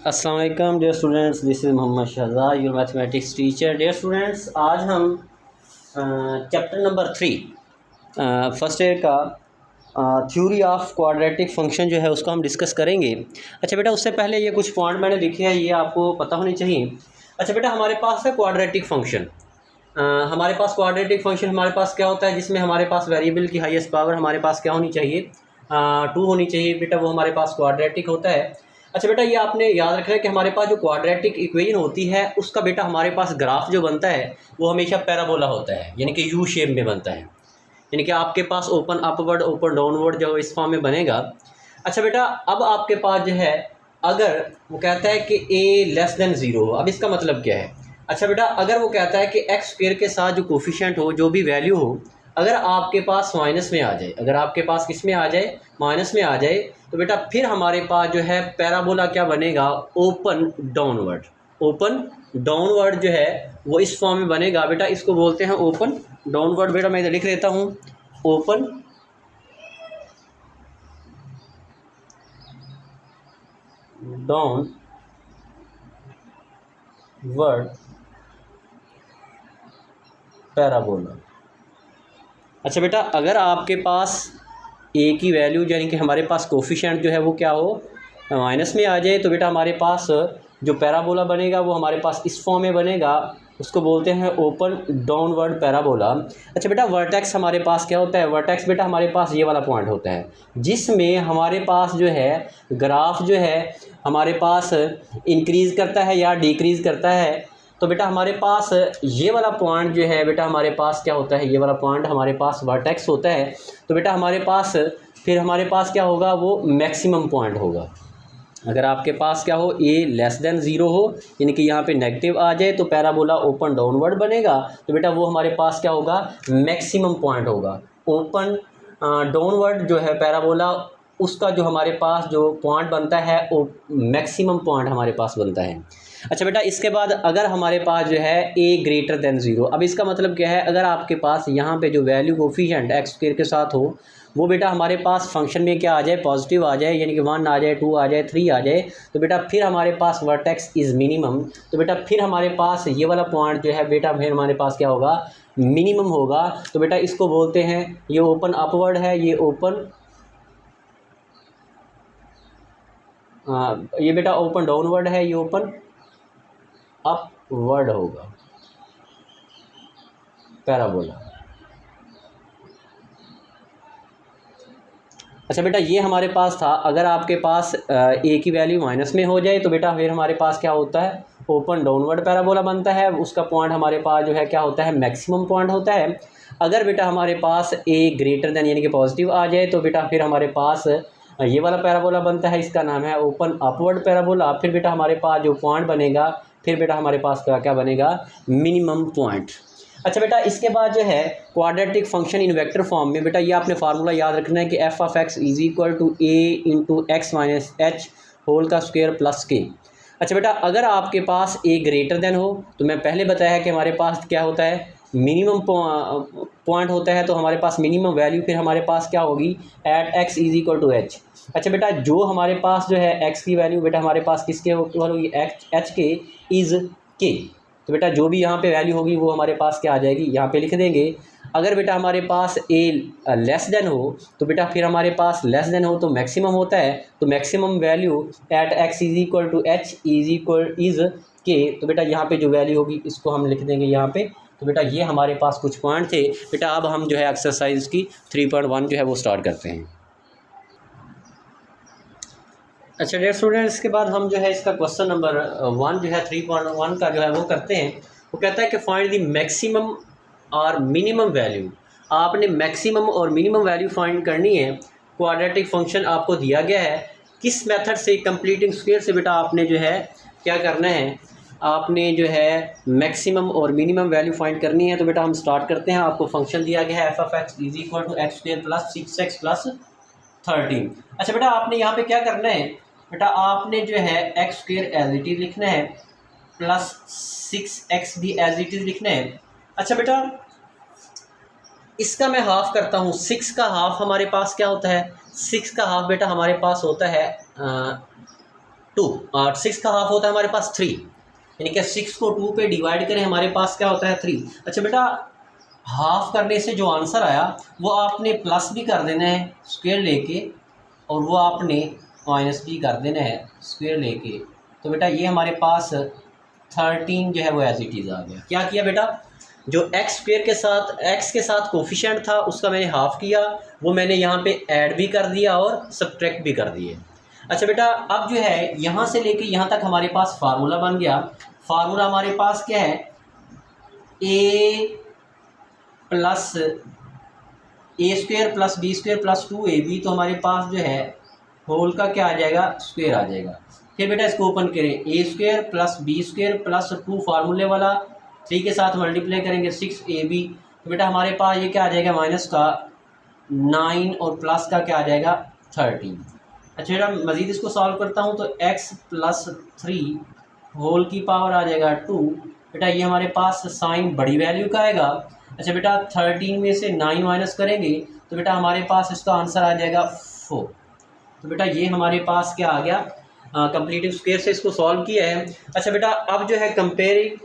अस्सलाम वालेकुम dear students, this is Mohammad Shahzad, your mathematics teacher. Dear students, आज हम चैप्टर नंबर 3 फर्स्ट ईयर का थ्योरी ऑफ क्वाड्रेटिक फंक्शन जो है उसको हम डिस्कस करेंगे। अच्छा बेटा, उससे पहले ये कुछ पॉइंट मैंने लिखे हैं, ये आपको पता होनी चाहिए। अच्छा बेटा, हमारे पास है क्वाड्रेटिक फंक्शन। हमारे पास क्वाड्रेटिक फंक्शन हमारे पास क्या होता है, जिसमें हमारे पास वेरिएबल की हाईएस्ट पावर हमारे पास क्या होनी चाहिए, 2 होनी चाहिए बेटा, वो हमारे पास क्वाड्रेटिक होता है। अच्छा बेटा, ये आपने याद रखना है कि हमारे पास जो क्वाड्रेटिक इक्वेशन होती है उसका बेटा हमारे पास ग्राफ जो बनता है वो हमेशा पैराबोला होता है, यानी कि यू शेप में बनता है। यानी कि आपके पास ओपन अपवर्ड ओपन डाउनवर्ड जो इस फॉर्म में बनेगा। अच्छा बेटा, अब आपके पास जो है, अगर वो कहता है कि ए लेस देन ज़ीरो, अब इसका मतलब क्या है। अच्छा बेटा, अगर वो कहता है कि एक्स स्क्वायर के साथ जो कोफिशिएंट हो, जो भी वैल्यू हो, अगर आपके पास माइनस में आ जाए, अगर आपके पास किस में आ जाए, माइनस में आ जाए, तो बेटा फिर हमारे पास जो है पैराबोला क्या बनेगा, ओपन डाउनवर्ड। ओपन डाउनवर्ड जो है वो इस फॉर्म में बनेगा बेटा, इसको बोलते हैं ओपन डाउनवर्ड। बेटा मैं इधर लिख लेता हूँ, ओपन डाउनवर्ड पैराबोला। अच्छा बेटा, अगर आपके पास ए की वैल्यू यानी कि हमारे पास कोफिशिएंट जो है वो क्या हो, माइनस में आ जाए, तो बेटा हमारे पास जो पैराबोला बनेगा वो हमारे पास इस फॉर्म में बनेगा, उसको बोलते हैं ओपन डाउनवर्ड पैराबोला। अच्छा बेटा, वर्टेक्स हमारे पास क्या होता है, वर्टेक्स बेटा हमारे पास ये वाला पॉइंट होता है जिसमें हमारे पास जो है ग्राफ जो है हमारे पास इंक्रीज़ करता है या डिक्रीज़ करता है। तो बेटा हमारे पास ये वाला पॉइंट जो है बेटा हमारे पास क्या होता है, ये वाला पॉइंट हमारे पास वर्टेक्स होता है। तो बेटा हमारे पास फिर हमारे पास क्या होगा, वो मैक्सिमम पॉइंट होगा। अगर आपके पास क्या हो, ए लेस देन ज़ीरो हो, यानी कि यहाँ पे नेगेटिव आ जाए, तो पैराबोला ओपन डाउनवर्ड बनेगा। तो बेटा वो हमारे पास क्या होगा, मैक्सिमम पॉइंट होगा। ओपन डाउनवर्ड जो है पैराबोला, उसका जो हमारे पास जो पॉइंट बनता है वो मैक्सिमम पॉइंट हमारे पास बनता है। अच्छा बेटा, इसके बाद अगर हमारे पास जो है ए ग्रेटर देन ज़ीरो, अब इसका मतलब क्या है, अगर आपके पास यहाँ पे जो वैल्यू कोफिशिएंट एक्स स्क्वायर के साथ हो वो बेटा हमारे पास फंक्शन में क्या आ जाए, पॉजिटिव आ जाए, यानी कि 1 आ जाए, 2 आ जाए, 3 आ जाए, तो बेटा फिर हमारे पास वर्टेक्स इज़ मिनिमम। तो बेटा फिर हमारे पास ये वाला पॉइंट जो है बेटा फिर हमारे पास क्या होगा, मिनिमम होगा। तो बेटा इसको बोलते हैं, ये ओपन अपवर्ड है, ये ओपन ये बेटा ओपन डाउनवर्ड है, ये ओपन अपवर्ड होगा पैराबोला। अच्छा बेटा, ये हमारे पास था। अगर आपके पास ए की वैल्यू माइनस में हो जाए तो बेटा फिर हमारे पास क्या होता है, ओपन डाउनवर्ड पैराबोला बनता है। उसका पॉइंट हमारे पास जो है क्या होता है, मैक्सिमम पॉइंट होता है। अगर बेटा हमारे पास ए ग्रेटर देन यानी कि पॉजिटिव आ जाए, तो बेटा फिर हमारे पास ये वाला पैराबोला बनता है, इसका नाम है ओपन अपवर्ड पैराबोला। फिर बेटा हमारे पास जो पॉइंट बनेगा, फिर बेटा हमारे पास क्या बनेगा, मिनिमम पॉइंट। अच्छा बेटा, इसके बाद जो है quadratic function in vector form में, बेटा ये आपने फार्मूला याद रखना है कि f of x is equal to a into x minus H whole का स्क्वायर प्लस के। अच्छा बेटा, अगर आपके पास ए ग्रेटर देन हो, तो मैं पहले बताया कि हमारे पास क्या होता है, मिनिमम पॉइंट होता है, तो हमारे पास मिनिमम वैल्यू फिर हमारे पास क्या होगी, at x is equal to h. अच्छा बेटा, जो हमारे पास जो है एक्स की वैल्यू बेटा हमारे पास किसके होगी, एच के इज़ के। तो बेटा जो भी यहाँ पे वैल्यू होगी वो हमारे पास क्या आ जाएगी, यहाँ पे लिख देंगे। अगर बेटा हमारे पास ए लेस देन हो, तो बेटा फिर हमारे पास लेस देन हो तो मैक्सिमम होता है, तो maximum value at x is equal to h is k. तो बेटा यहाँ पे जो वैल्यू होगी इसको हम लिख देंगे यहाँ पे। तो बेटा ये हमारे पास कुछ पॉइंट थे। बेटा अब हम जो है एक्सरसाइज की 3.1 जो है वो स्टार्ट करते हैं। अच्छा डियर स्टूडेंट्स, इसके बाद हम जो है इसका क्वेश्चन नंबर 1 जो है 3.1 का जो है वो करते हैं। वो कहता है कि फाइंड द मैक्सिमम और मिनिमम वैल्यू। आपने मैक्सिमम और मिनिमम वैल्यू फाइंड करनी है। क्वाड्रेटिक फंक्शन आपको दिया गया है, किस मेथड से, कंप्लीटिंग स्क्वायर से बेटा आपने जो है क्या करना है, आपने जो है मैक्सिमम और मिनिमम वैल्यू फाइंड करनी है। तो बेटा हम स्टार्ट करते हैं। आपको फंक्शन दिया गया है F of x is equal to x square plus 6x plus 13। अच्छा बेटा, आपने यहाँ पे क्या करना है, बेटा आपने जो है x square as it is लिखना है, प्लस 6x भी एज इट इज लिखना है। अच्छा बेटा, इसका मैं हाफ करता हूँ। 6 का हाफ हमारे पास क्या होता है, 6 का हाफ बेटा हमारे पास होता है 2 और 6 का हाफ होता है हमारे पास 3, यानी कि 6 को 2 पे डिवाइड करें हमारे पास क्या होता है 3। अच्छा बेटा हाफ करने से जो आंसर आया वो आपने प्लस भी कर देना है स्क्वायर लेके, और वो आपने माइनस भी कर देना है स्क्वायर लेके। तो बेटा ये हमारे पास 13 जो है वो एज इट इज़ आ गया। क्या किया बेटा, जो एक्स स्क्वायर के साथ एक्स के साथ कोफिशिएंट था उसका मैंने हाफ किया, वो मैंने यहाँ पे ऐड भी कर दिया और सब्ट्रैक्ट भी कर दिए। अच्छा बेटा अब जो है यहाँ से लेके यहाँ तक हमारे पास फार्मूला बन गया। फार्मूला हमारे पास क्या है, A plus A square plus B square plus 2ab, तो हमारे पास जो है होल का क्या आ जाएगा, स्क्वायर आ जाएगा। फिर बेटा इसको ओपन करें, A square plus B square plus 2 फार्मूले वाला 3 के साथ मल्टीप्लाई करेंगे 6ab, तो बेटा हमारे पास ये क्या आ जाएगा माइनस का 9 और प्लस का क्या आ जाएगा 13। अच्छा बेटा मज़ीद इसको सॉल्व करता हूँ तो x प्लस 3 होल की पावर आ जाएगा 2। बेटा ये हमारे पास साइन बड़ी वैल्यू का आएगा। अच्छा बेटा 13 में से 9 माइनस करेंगे तो बेटा हमारे पास इसका आंसर आ जाएगा 4। तो बेटा ये हमारे पास क्या आ गया, कंप्लीटिव स्क्वायर से इसको सॉल्व किया है। अच्छा बेटा अब जो है कंपेयर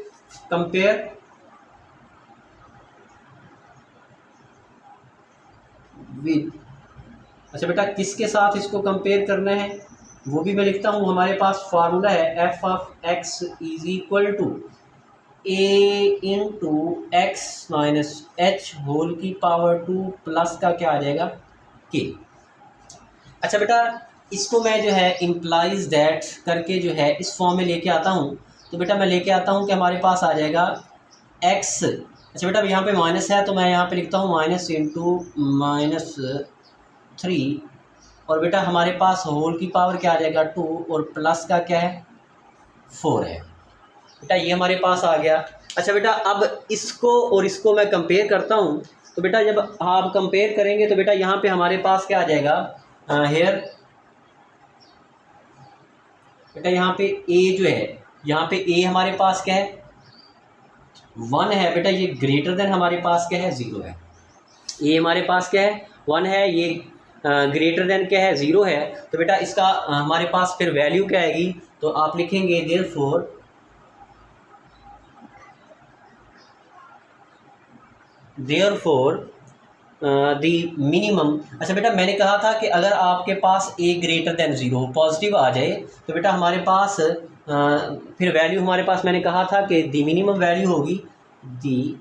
विद, अच्छा बेटा किसके साथ इसको कंपेयर करना है वो भी मैं लिखता हूँ। हमारे पास फार्मूला है F of x is equal to a into x minus H whole की पावर 2 प्लस का क्या आ जाएगा के। अच्छा बेटा इसको मैं जो है इम्प्लाइज दैट करके जो है इस फॉर्म में लेके आता हूँ। तो बेटा मैं लेके आता हूँ कि हमारे पास आ जाएगा एक्स, अच्छा बेटा यहाँ पे माइनस है तो मैं यहाँ पे लिखता हूँ माइनस इंटू माइनस 3, और बेटा हमारे पास होल की पावर क्या आ जाएगा 2 और प्लस का क्या है 4 है। बेटा ये हमारे पास आ गया। अच्छा बेटा अब इसको और इसको मैं कंपेयर करता हूँ, तो बेटा जब आप कंपेयर करेंगे तो बेटा यहाँ पे हमारे पास क्या आ जाएगा हेयर, बेटा यहाँ पे ए जो है, यहाँ पे ए हमारे पास क्या है 1 है, बेटा ये ग्रेटर देन हमारे पास क्या है 0 है। ए हमारे पास क्या है 1 है, ये ग्रेटर देन क्या है 0 है। तो बेटा इसका हमारे पास फिर वैल्यू क्या आएगी, तो आप लिखेंगे देयरफॉर दी मिनिमम। अच्छा बेटा मैंने कहा था कि अगर आपके पास ए ग्रेटर देन 0 पॉजिटिव आ जाए तो बेटा हमारे पास फिर वैल्यू हमारे पास मैंने कहा था कि दी मिनिमम वैल्यू होगी, दी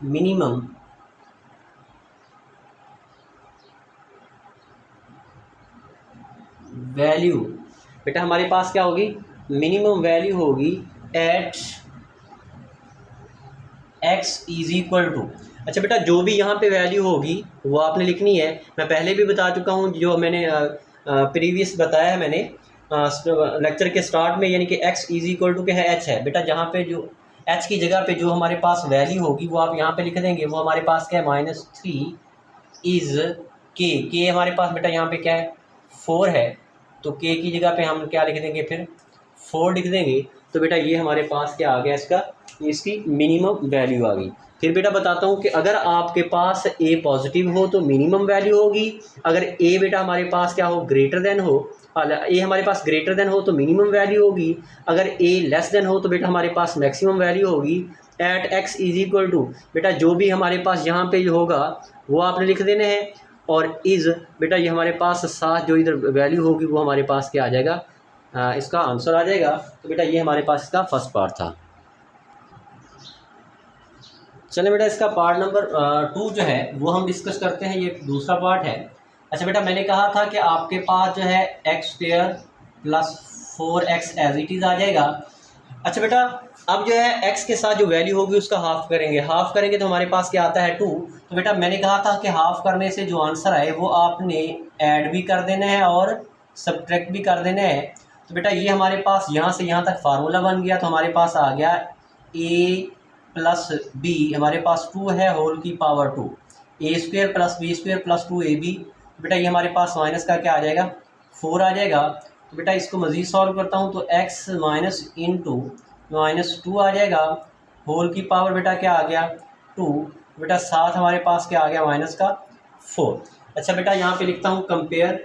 मिनिमम वैल्यू, बेटा हमारे पास क्या होगी मिनिमम वैल्यू होगी at x is equal to. अच्छा बेटा जो भी यहाँ पे वैल्यू होगी वो आपने लिखनी है। मैं पहले भी बता चुका हूँ, जो मैंने प्रीवियस बताया है मैंने लेक्चर के स्टार्ट में, यानी कि x इज इक्वल टू क्या है h है। बेटा जहाँ पे जो h की जगह पे जो हमारे पास वैल्यू होगी वो आप यहाँ पे लिख देंगे, वो हमारे पास क्या है -3 इज़ के हमारे पास बेटा यहाँ पे क्या है 4 है, तो k की जगह पे हम क्या लिख देंगे फिर 4 लिख देंगे। तो बेटा ये हमारे पास क्या आ गया, इसकी मिनिमम वैल्यू आ गई। फिर बेटा बताता हूँ कि अगर आपके पास a पॉजिटिव हो तो मिनिमम वैल्यू होगी, अगर a बेटा हमारे पास क्या हो ग्रेटर देन हो, a हमारे पास ग्रेटर देन हो तो मिनिमम वैल्यू होगी, अगर a लेस देन हो तो बेटा हमारे पास मैक्सिमम वैल्यू होगी। At x is equal to, बेटा जो भी हमारे पास यहाँ पे होगा वो आपने लिख देने हैं, और इज़ बेटा ये हमारे पास साथ जो इधर वैल्यू होगी वो हमारे पास क्या आ जाएगा, इसका आंसर आ जाएगा। तो बेटा ये हमारे पास इसका फर्स्ट पार्ट था। चलिए बेटा इसका पार्ट नंबर 2 जो है वो हम डिस्कस करते हैं, ये दूसरा पार्ट है। अच्छा बेटा मैंने कहा था कि आपके पास जो है x square plus 4x as it is आ जाएगा। अच्छा बेटा अब जो है x के साथ जो वैल्यू होगी उसका हाफ करेंगे तो हमारे पास क्या आता है 2। तो बेटा मैंने कहा था कि हाफ करने से जो आंसर आए वो आपने ऐड भी कर देना है और सब्ट्रैक्ट भी कर देना है। तो बेटा ये हमारे पास यहाँ से यहाँ तक फार्मूला बन गया, तो हमारे पास आ गया a प्लस बी, हमारे पास 2 है होल की power 2, A square plus B square plus 2ab। बेटा ये हमारे पास माइनस का क्या आ जाएगा 4 आ जाएगा। तो बेटा इसको मज़ीद सॉल्व करता हूँ तो x माइनस इंटू -2 आ जाएगा, होल की पावर बेटा क्या आ गया 2, बेटा साथ हमारे पास क्या आ गया माइनस का 4। अच्छा बेटा यहाँ पे लिखता हूँ कंपेयर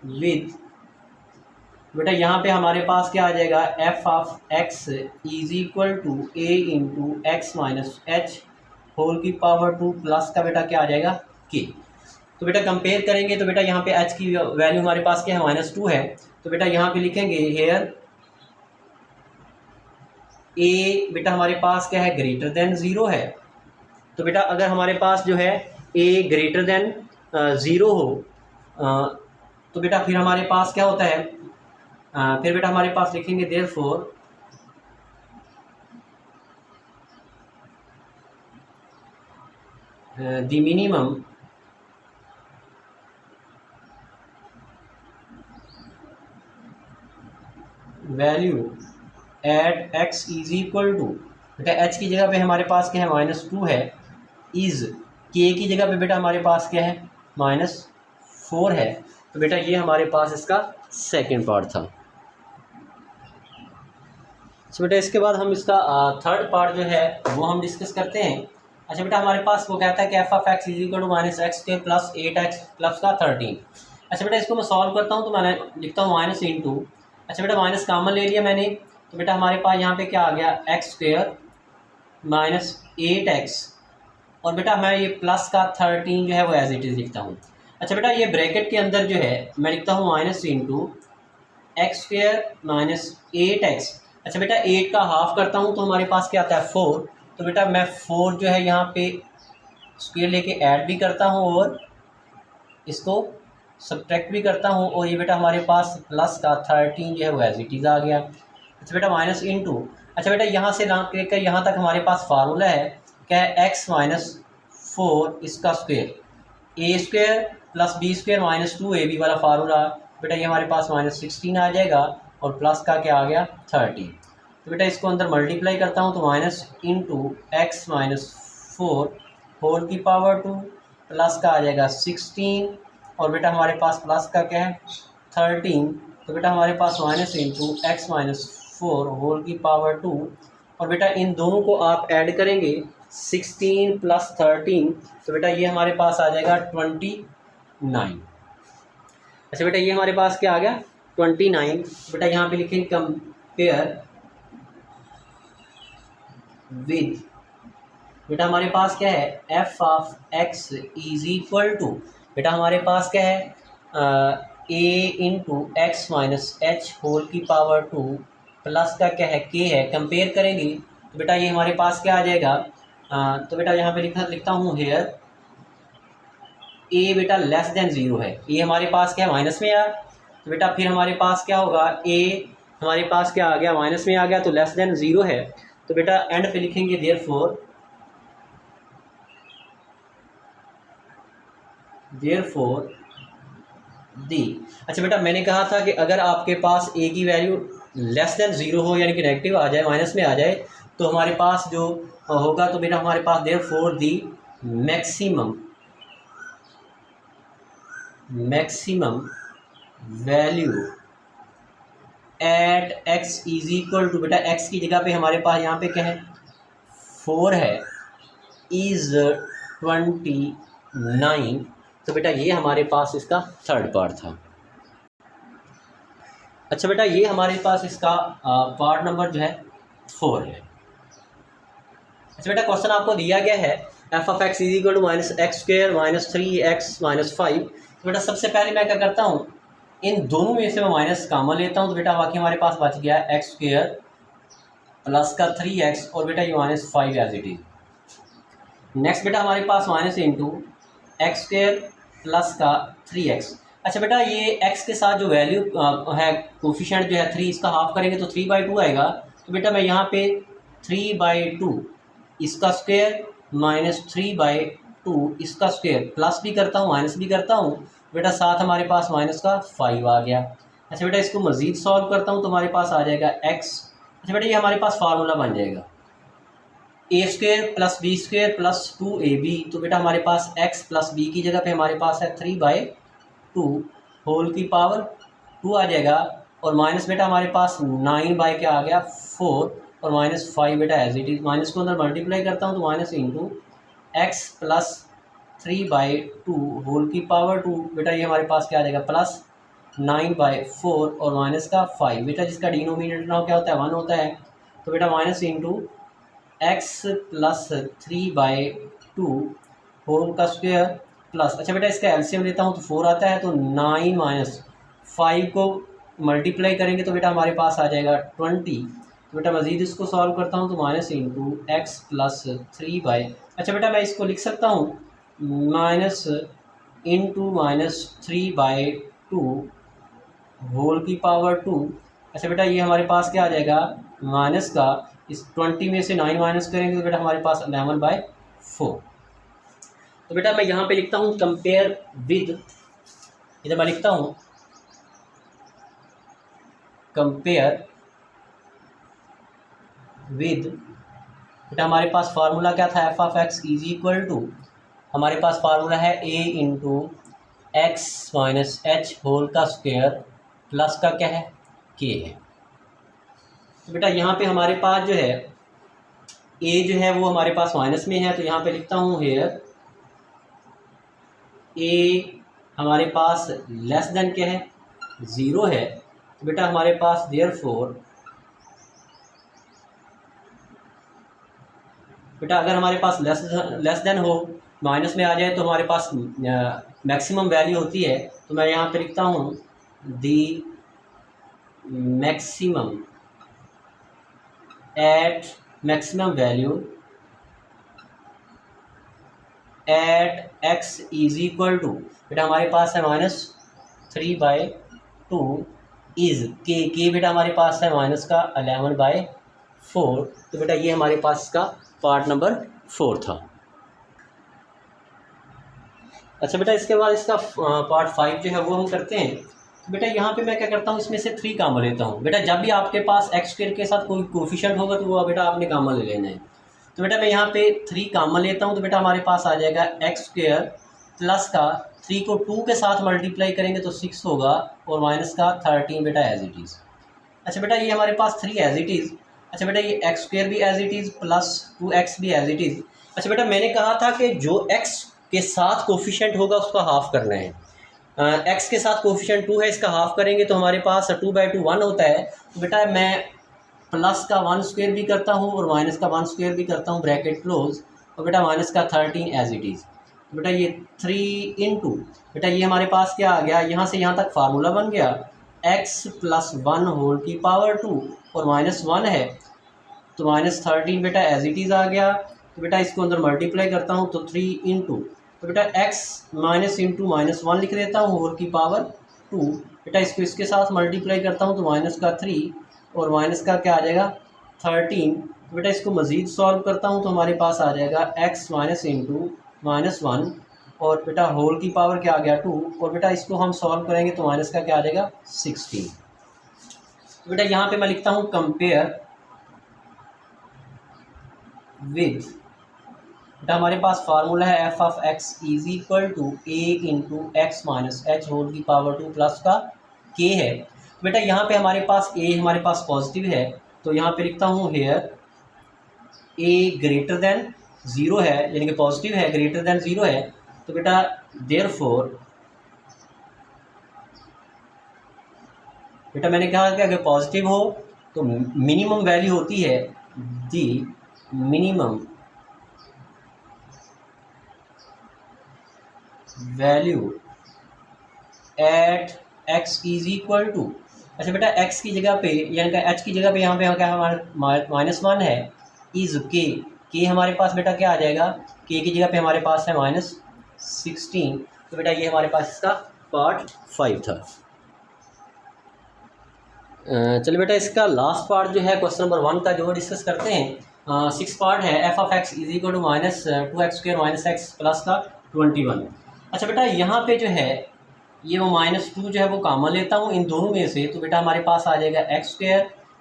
विद बेटा यहाँ पे हमारे पास क्या आ जाएगा, f of x is equal to a into x minus H whole की पावर 2 प्लस का बेटा क्या आ जाएगा के। तो बेटा कंपेयर करेंगे तो बेटा यहाँ पे एच की वैल्यू हमारे पास क्या है, -2 है। तो बेटा यहाँ पे लिखेंगे हेयर ए बेटा हमारे पास क्या है, ग्रेटर देन 0 है। तो बेटा अगर हमारे पास जो है ए ग्रेटर देन 0 हो तो बेटा फिर हमारे पास क्या होता है, फिर बेटा हमारे पास लिखेंगे therefore the minimum value at x is equal to, बेटा एच की जगह पे हमारे पास क्या है, -2 है, इज़ के की जगह पे बेटा हमारे पास क्या है, -4 है। तो बेटा ये हमारे पास इसका सेकंड पार्ट था। तो बेटा इसके बाद हम इसका थर्ड पार्ट जो है वो हम डिस्कस करते हैं। अच्छा बेटा हमारे पास वो कहता है कि f of x is equal to -x² plus 8x plus का 13। अच्छा बेटा इसको मैं सॉल्व करता हूँ तो मैंने लिखता हूँ माइनस इंटू, अच्छा बेटा माइनस कॉमन ले लिया मैंने, तो बेटा हमारे पास यहाँ पे क्या आ गया, x² माइनस 8x और बेटा मैं ये प्लस का 13 जो है वो एज इट इज़ लिखता हूँ। अच्छा बेटा ये ब्रैकेट के अंदर जो है मैं लिखता हूँ minus into x² minus 8x। अच्छा बेटा 8 का हाफ करता हूँ तो हमारे पास क्या आता है, 4। तो बेटा मैं 4 जो है यहाँ पे स्क्वायर लेके ऐड भी करता हूँ और इसको सब्ट्रैक्ट भी करता हूँ और ये बेटा हमारे पास प्लस का 13 जो है वो एज इट इज़ आ गया। अच्छा बेटा माइनस इंटू, अच्छा बेटा यहाँ से लेकर यहाँ तक हमारे पास फार्मूला है क्या है, x माइनस 4 इसका square, a² plus b² minus 2ab वाला फार्मूला, बेटा ये हमारे पास -16 आ जाएगा और प्लस का क्या आ गया, 13। तो बेटा इसको अंदर मल्टीप्लाई करता हूँ तो minus into x minus 4 whole की पावर 2 प्लस का आ जाएगा 16 और बेटा हमारे पास प्लस का क्या है, 13। तो बेटा हमारे पास minus into x minus 4 whole की पावर 2 और बेटा इन दोनों को आप ऐड करेंगे 16 प्लस 13 तो बेटा ये हमारे पास आ जाएगा 29। अच्छा बेटा ये हमारे पास क्या आ गया, 29। बेटा यहाँ पे लिखेंगे कंपेयर विद, बेटा हमारे पास क्या है, F of x is equal to, बेटा हमारे पास क्या है, A into x minus H whole की पावर 2 प्लस का क्या है, के है। कंपेयर करेंगे तो बेटा ये हमारे पास क्या आ जाएगा, तो बेटा यहाँ पे लिखता हूँ हेयर ए बेटा लेस देन 0 है, ए हमारे पास क्या है, माइनस में आया। तो बेटा फिर हमारे पास क्या होगा, ए हमारे पास क्या आ गया, माइनस में आ गया तो लेस देन 0 है। तो बेटा एंड पे लिखेंगे देयरफॉर दी। अच्छा बेटा मैंने कहा था कि अगर आपके पास ए की वैल्यू लेस देन 0 हो यानी कि नेगेटिव आ जाए, माइनस में आ जाए, तो हमारे पास जो होगा, तो बेटा हमारे पास therefore the maximum value at x is equal to, बेटा एक्स की जगह पे हमारे पास यहाँ पे क्या है, 4 है, इज़ 29। तो बेटा ये हमारे पास इसका थर्ड पार्ट था। अच्छा बेटा ये हमारे पास इसका पार्ट नंबर जो है 4 है। अच्छा बेटा क्वेश्चन आपको दिया गया है F of x is equal to -x² minus 3x minus 5। तो बेटा सबसे पहले मैं क्या करता हूँ, इन दोनों में से मैं माइनस कॉमन लेता हूँ, तो बेटा बाकी हमारे पास बच गया x² प्लस का 3x और बेटा ये -5 एज इट इज। नेक्स्ट बेटा हमारे पास माइनस इंटू x² प्लस का 3x। अच्छा बेटा ये x के साथ जो वैल्यू है कोफिशिएंट जो है 3, इसका हाफ करेंगे तो 3/2 आएगा। तो बेटा मैं यहाँ पे 3/2 इसका स्क्वायर माइनस 3/2 इसका स्क्वायर प्लस भी करता हूँ माइनस भी करता हूँ, बेटा साथ हमारे पास माइनस का 5 आ गया। अच्छा बेटा इसको मज़ीद सॉल्व करता हूँ तो हमारे पास आ जाएगा x। अच्छा बेटा ये हमारे पास फार्मूला बन जाएगा a² plus b² plus 2ab। तो बेटा हमारे पास x प्लस b की जगह पे हमारे पास है 3/2 होल की पावर 2 आ जाएगा और माइनस बेटा हमारे पास 9 क्या आ गया 4 और -5 बेटा एज इट इज़। माइनस को अंदर मल्टीप्लाई करता हूँ तो minus into x plus 3/2 whole की पावर 2, बेटा ये हमारे पास क्या आ जाएगा प्लस 9/4 और माइनस का 5 बेटा, जिसका डिनोमिनेटर ना क्या होता है 1 होता है, तो बेटा minus into x plus 3/2 whole का स्क्वायर प्लस, अच्छा बेटा इसका एलसीएम लेता हूँ तो 4 आता है, तो 9 माइनस 5 को मल्टीप्लाई करेंगे तो बेटा हमारे पास आ जाएगा 20। तो बेटा मज़ीद इसको सॉल्व करता हूँ तो माइनस इंटू एक्स प्लस 3 अच्छा बेटा मैं इसको लिख सकता हूँ माइनस इंटू माइनस 3/2 होल की पावर 2। अच्छा बेटा ये हमारे पास क्या आ जाएगा माइनस का, इस 20 में से 9 माइनस करेंगे तो बेटा हमारे पास 11/4। तो बेटा मैं यहाँ पे लिखता हूँ कंपेयर विद, इधर मैं लिखता हूँ कंपेयर विद, बेटा हमारे पास फार्मूला क्या था, F of x is equal to, हमारे पास फार्मूला है A into x minus H whole का स्क्वायर प्लस का क्या है के है। तो बेटा यहाँ पे हमारे पास जो है ए जो है वो हमारे पास माइनस में है, तो यहाँ पे लिखता हूँ हेयर ए हमारे पास लेस देन क्या है 0 है, तो बेटा हमारे पास देयरफॉर, बेटा अगर हमारे पास लेस देन हो माइनस में आ जाए तो हमारे पास मैक्सिमम वैल्यू होती है, तो मैं यहाँ पे लिखता हूँ the maximum at maximum value at x is equal to, बेटा हमारे पास है -3/2 इज के बेटा हमारे पास है माइनस का 11/4। तो बेटा ये हमारे पास इसका पार्ट नंबर 4 था। अच्छा बेटा इसके बाद इसका पार्ट 5 जो है वो हम करते हैं। तो बेटा यहाँ पे मैं क्या करता हूँ, इसमें से 3 कामन लेता हूँ। बेटा जब भी आपके पास एक्स स्क्वायर के साथ कोई कोफिशिएंट होगा तो वो बेटा आपने कामन ले लेना है। तो बेटा मैं यहाँ पे 3 कामन लेता हूँ, तो बेटा हमारे पास आ जाएगा एक्स स्क्वायर प्लस का 3 को 2 के साथ मल्टीप्लाई करेंगे तो 6 होगा और माइनस का 13 बेटा एज इट इज़। अच्छा बेटा ये हमारे पास 3 एज इट इज़। अच्छा बेटा ये एक्स स्क्वायर भी as it is plus 2x भी एज इट इज़। अच्छा बेटा मैंने कहा था कि जो x के साथ कोफिशिएंट होगा उसका हाफ करना है। x के साथ कोफिशिएंट 2 है, इसका हाफ करेंगे तो हमारे पास 2/2 1 होता है। तो बेटा मैं प्लस का 1 स्क्वायर भी करता हूँ और माइनस का 1 स्क्वायर भी करता हूँ, ब्रैकेट क्लोज, और बेटा माइनस का 13 एज इट इज़। तो बेटा ये 3 इंटू, बेटा ये हमारे पास क्या आ गया, यहाँ से यहाँ तक फार्मूला बन गया x प्लस 1 होल की पावर 2 और -1 है तो -13 बेटा एज इट इज़ आ गया। तो बेटा इसको अंदर मल्टीप्लाई करता हूँ तो 3 इंटू, तो बेटा x माइनस इंटू -1 लिख देता हूँ होल की पावर 2, बेटा इसको इसके साथ मल्टीप्लाई करता हूँ तो माइनस का 3 और माइनस का क्या आ जाएगा 13। तो बेटा इसको मज़ीद सॉल्व करता हूँ तो हमारे पास आ जाएगा x माइनस इंटू -1 और बेटा होल की पावर क्या आ गया 2, और बेटा इसको हम सॉल्व करेंगे तो माइनस का क्या आ जाएगा 16। तो बेटा यहाँ पे मैं लिखता हूँ कंपेयर विद, बेटा हमारे पास फार्मूला है F of x is equal to a into x minus H whole की पावर 2 प्लस का के है। बेटा यहाँ पे हमारे पास ए हमारे पास पॉजिटिव है, तो यहाँ पे लिखता हूँ हेयर ए ग्रेटर देन 0 है, यानी कि पॉजिटिव है, ग्रेटर देन 0 है। तो बेटा देयरफॉर, बेटा मैंने कहा कि अगर पॉजिटिव हो तो मिनिमम वैल्यू होती है the minimum value at x is equal to, अच्छा बेटा x की जगह पे यानी कि h की जगह पे यहाँ पे क्या हमारा -1 है, इज के हमारे पास बेटा क्या आ जाएगा, k की जगह पे हमारे पास है -16। तो बेटा ये हमारे पास इसका पार्ट 5 था। चलिए बेटा इसका लास्ट पार्ट जो है क्वेश्चन नंबर 1 का जो डिस्कस करते हैं। 6 पार्ट है F of x is equal to -2x² minus x plus का 21। अच्छा बेटा यहाँ पे जो है ये वो -2 जो है वो कामन लेता हूँ इन दोनों में से, तो बेटा हमारे पास आ जाएगा x²,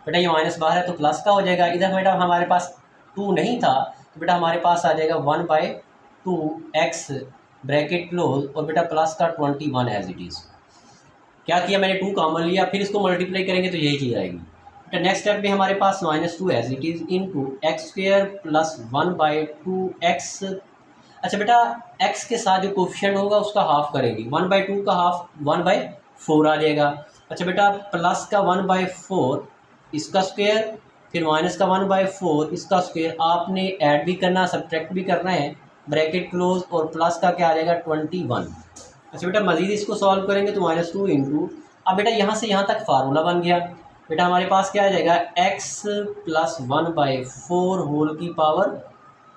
बेटा ये माइनस बाहर है तो प्लस का हो जाएगा, इधर बेटा हमारे पास 2 नहीं था तो बेटा हमारे पास आ जाएगा 1/2x ब्रैकेट क्लोज और बेटा प्लस का 21 एज इट इज़। क्या किया मैंने 2 कामन लिया, फिर इसको मल्टीप्लाई करेंगे तो यही चीज़ आएगी। बेटा नेक्स्ट स्टेप में हमारे पास -2 as it is into x² plus 1/2x। अच्छा बेटा x के साथ जो कोफिशिएंट होगा उसका हाफ करेंगे, 1/2 का हाफ 1/4 4 आ जाएगा। अच्छा बेटा प्लस का 1/4 इसका स्क्वायर, फिर माइनस का 1/4 इसका स्क्वायर, आपने ऐड भी करना सब्ट्रैक्ट भी करना है, ब्रैकेट क्लोज, और प्लस का क्या आ जाएगा 21। अच्छा बेटा मज़ीद इसको सॉल्व करेंगे तो -2 इंटू, अब बेटा यहाँ से यहाँ तक फार्मूला बन गया। बेटा हमारे पास क्या आ जाएगा x + 1/4 होल की पावर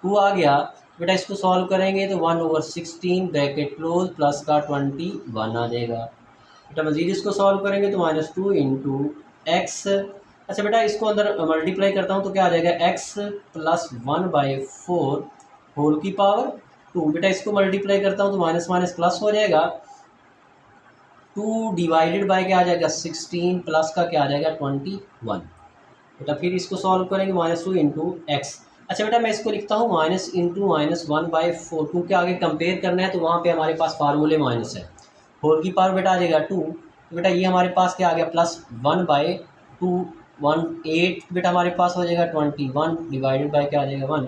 2 आ गया। बेटा इसको सॉल्व करेंगे तो 1/16 ब्रैकेट क्लोज प्लस का 21 आ जाएगा। बेटा मज़ीद इसको सॉल्व करेंगे तो -2 इंटू एक्स। अच्छा बेटा इसको अंदर मल्टीप्लाई करता हूँ तो क्या आ जाएगा x + 1/4 होल की पावर 2। बेटा इसको मल्टीप्लाई करता हूँ तो माइनस माइनस प्लस हो जाएगा, 2 डिवाइडेड बाय क्या आ जाएगा 16 प्लस का क्या आ जाएगा 21। बेटा फिर इसको सॉल्व करेंगे -2 इंटू एक्स। अच्छा बेटा मैं इसको लिखता हूँ माइनस इंटू -1/4, क्योंकि आगे कंपेयर करना है तो वहाँ पे हमारे पास फार्मूले माइनस है। होल की पावर बेटा आ जाएगा 2, तो बेटा ये हमारे पास क्या आ गया +1/2 18 बेटा हमारे पास हो जाएगा 21 डिवाइडेड बाय क्या आ जाएगा 1।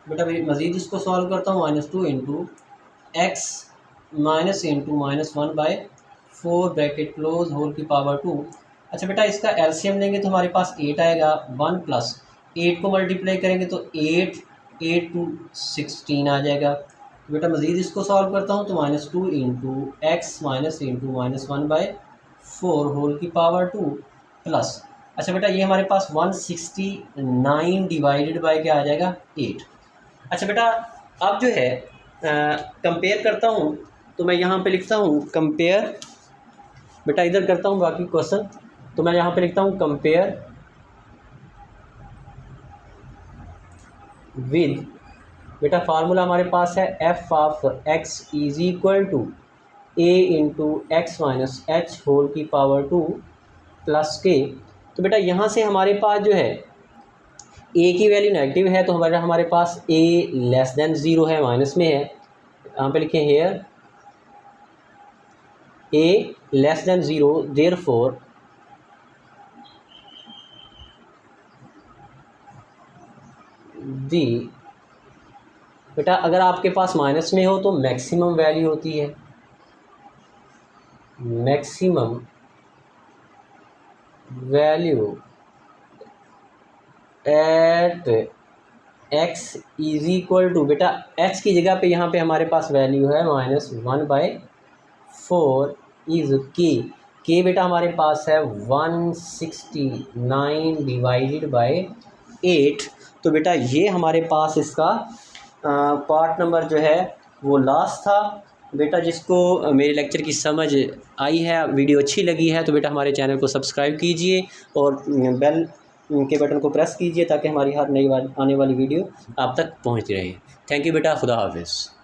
बेटा मज़ीद इसको सॉल्व करता हूँ -2 into x minus into -1/4 bracket close whole की पावर 2। अच्छा बेटा इसका एलसीएम लेंगे तो हमारे पास 8 आएगा, 1 + 8 को मल्टीप्लाई करेंगे तो 8 8 2 16 आ जाएगा। बेटा मज़ीद इसको सॉल्व करता हूँ तो -2 into x minus into -1/4 whole की पावर 2 प्लस। अच्छा बेटा ये हमारे पास 169 डिवाइडेड बाय क्या आ जाएगा 8। अच्छा बेटा अब जो है कंपेयर करता हूँ तो मैं यहाँ पे लिखता हूँ कंपेयर, बेटा इधर करता हूँ बाकी क्वेश्चन, तो मैं यहाँ पे लिखता हूँ कंपेयर विद, बेटा फार्मूला हमारे पास है f of x = a into x minus H whole की पावर 2 प्लस k। तो बेटा यहाँ से हमारे पास जो है a की वैल्यू नेगेटिव है तो हमारे पास a <0 है, माइनस में है, यहाँ पे लिखें हेयर a <0, देयरफॉर दी, बेटा अगर आपके पास माइनस में हो तो मैक्सिमम वैल्यू होती है, मैक्सिमम वैल्यू एट x = बेटा h की जगह पे यहाँ पे हमारे पास वैल्यू है -1/4 इज़ k बेटा हमारे पास है 169 डिवाइडेड बाय 8। तो बेटा ये हमारे पास इसका पार्ट नंबर जो है वो लास्ट था। बेटा जिसको मेरे लेक्चर की समझ आई है, वीडियो अच्छी लगी है, तो बेटा हमारे चैनल को सब्सक्राइब कीजिए और बेल के बटन को प्रेस कीजिए ताकि हमारी हर नई आने वाली वीडियो आप तक पहुंचती रहे। थैंक यू बेटा, खुदा हाफिज़।